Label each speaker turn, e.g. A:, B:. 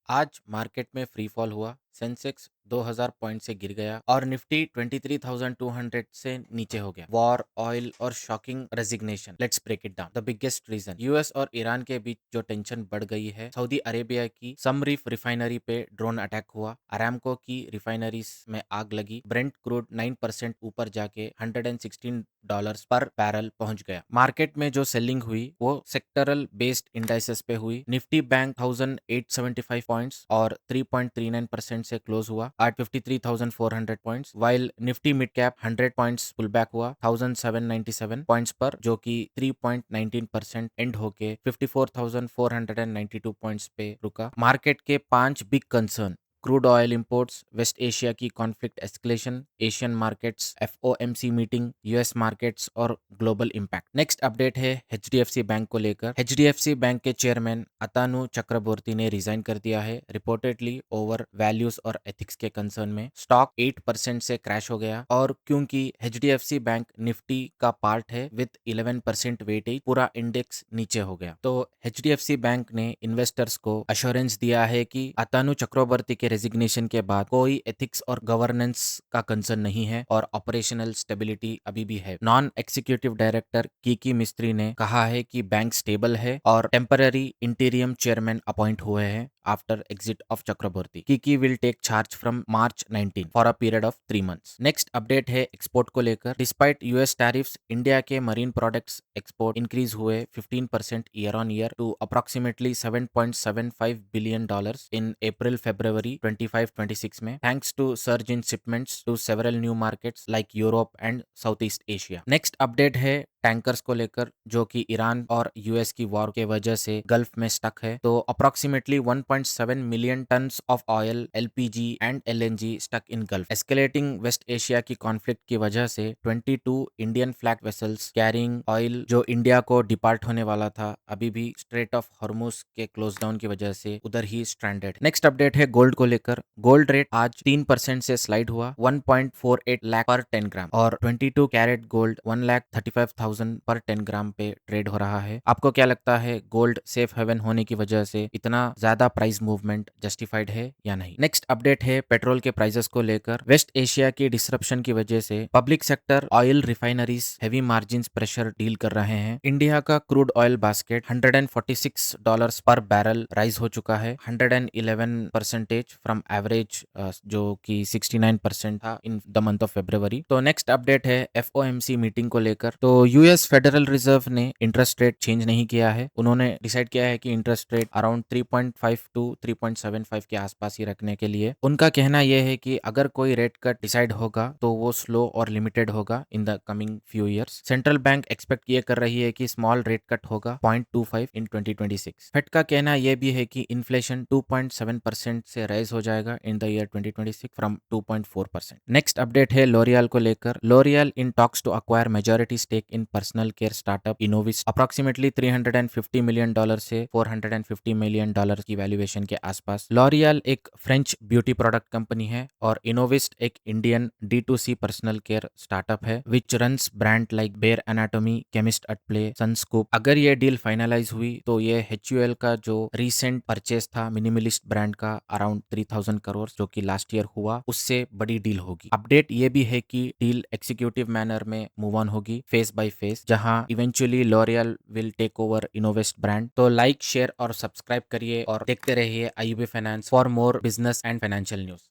A: आज मार्केट में free fall हुआ। सेंसेक्स 2000 पॉइंट से गिर गया और निफ्टी 23,200 से नीचे हो गया। वॉर, ऑयल और shocking resignation. Let's break it down. The biggest reason, US और ईरान के बीच जो टेंशन बढ़ गई है। सऊदी अरेबिया की समरीफ रिफाइनरी पे ड्रोन अटैक हुआ। अरामको की रिफाइनरीज में आग लगी। ब्रेंट क्रूड 9% ऊपर जाके $116 पर बैरल पहुंच गया। मार्केट में जो सेलिंग हुई वो सेक्टरल बेस्ड इंडाइसेस पे हुई। निफ्टी बैंक 1875 पॉइंट्स और 3.39% से क्लोज हुआ at 53,400 points, while Nifty mid cap 100 points pull back हुआ 1797 पॉइंट्स पर, जो कि 3.19% एंड होके 54,492 पॉइंट्स पे रुका। मार्केट के 5 big concern: crude oil imports, West Asia की conflict escalation, Asian markets, FOMC meeting, US markets और ग्लोबल इंपैक्ट। नेक्स्ट अपडेट है एचडीएफसी बैंक को लेकर। एचडीएफसी बैंक के चेयरमैन अतानु चक्रबोर्ती ने रिजाइन कर दिया है, रिपोर्टेडली ओवर वैल्यूज और एथिक्स के कंसर्न में। स्टॉक 8% से क्रैश हो गया और क्योंकि एचडीएफसी बैंक निफ्टी का पार्ट है विद 11% वेटेज, पूरा इंडेक्स नीचे हो गया। तो एचडीएफसी बैंक ने इन्वेस्टर्स को अश्योरेंस दिया है कि अतानु चक्रवर्ती के रेजिग्नेशन के बाद कोई एथिक्स और गवर्नेंस का कंसर्न नहीं है और ऑपरेशनल स्टेबिलिटी अभी भी है। नॉन एग्जीक्यूटिव डायरेक्टर कीकी मिस्त्री ने कहा है कि बैंक स्टेबल है और टेम्पररी इंटीरियम चेयरमैन अपॉइंट हुए हैं after exit of Chakravarti. Keki will take charge from March 19 for a period of 3 months. Next update है एक्सपोर्ट को लेकर। डिस्पाइट यूएस टैरिफ्स, इंडिया के मरीन प्रोडक्ट्स एक्सपोर्ट इंक्रीज हुए 15% year on year to approximately $7.75 billion in April फरवरी 25-26 में, thanks to surge in shipments to several new markets like Europe and South East Asia. Next update है tankers को लेकर, जो कि Iran और US की वॉर के वजह से गल्फ में स्टक है। तो approximately 1.7 million tons of oil, LPG and LNG stuck in Gulf. Escalating West Asia की कॉन्फ्लिक्ट की वजह से 22 Indian flag vessels carrying oil जो इंडिया को डिपार्ट होने वाला था, अभी भी स्ट्रेट ऑफ हॉर्मुज के क्लोज डाउन की वजह से उधर ही स्ट्रैंडेड। नेक्स्ट अपडेट है गोल्ड को लेकर। गोल्ड रेट आज 3% से स्लाइड हुआ 1.48 लाख पर 10 ग्राम और 22 कैरेट गोल्ड 1,35,000 पर 10 ग्राम पे ट्रेड हो रहा है। आपको क्या लगता है, गोल्ड सेफ हेवन होने की वजह से इतना ज्यादा प्राइस मूवमेंट जस्टिफाइड है या नहीं? नेक्स्ट अपडेट है पेट्रोल के प्राइसेस को लेकर। वेस्ट एशिया की डिसरप्शन की वजह से public sector oil refineries heavy margins pressure deal कर रहे हैं। इंडिया का क्रूड ऑयल बास्केट $146 पर बैरल राइज हो चुका है 111% फ्रॉम एवरेज जो कि 69% था in the month of February. तो नेक्स्ट अपडेट है एफओएमसी मीटिंग को लेकर। तो यूएस फेडरल रिजर्व ने इंटरेस्ट रेट चेंज नहीं किया है। उन्होंने डिसाइड किया है कि इंटरेस्ट रेट अराउंड 3.5 टू 3.75 के आसपास ही रखने के लिए। उनका कहना यह है कि अगर कोई रेट कट डिसाइड होगा तो वो स्लो और लिमिटेड होगा in the coming few years. Central bank expect ये कर रही है कि स्मॉल रेट कट होगा 0.25 इन 2026। फेड का कहना यह भी है कि इन्फ्लेशन 2.7% से राइज हो जाएगा in the year 2026 from 2.4%। Next update है लॉरियल को लेकर। L'Oreal in talks to acquire majority stake in personal care startup Innovist. Approximately $350 million से $450 मिलियन की वैल्यूएशन के आसपास। लॉरियल एक फ्रेंच ब्यूटी प्रोडक्ट कंपनी है और इनोविस्ट एक Indian D2C personal care startup है which runs brand like Bare Anatomy, Chemist at Play, Sunscoop. अगर ये डील फाइनलाइज हुई तो ये HUL का जो रिसेंट परचेस था मिनिमलिस्ट ब्रांड का अराउंड 3,000 करोड़, जो कि लास्ट ईयर हुआ, उससे बड़ी डील होगी। अपडेट ये भी है कि डील एग्जीक्यूटिव मैनर में मूव ऑन होगी फेस बाय फेस, जहां eventually L'Oreal will take over Innovist brand. तो लाइक, शेयर और सब्सक्राइब करिए और देखते रहिए IUB finance for more business and financial news.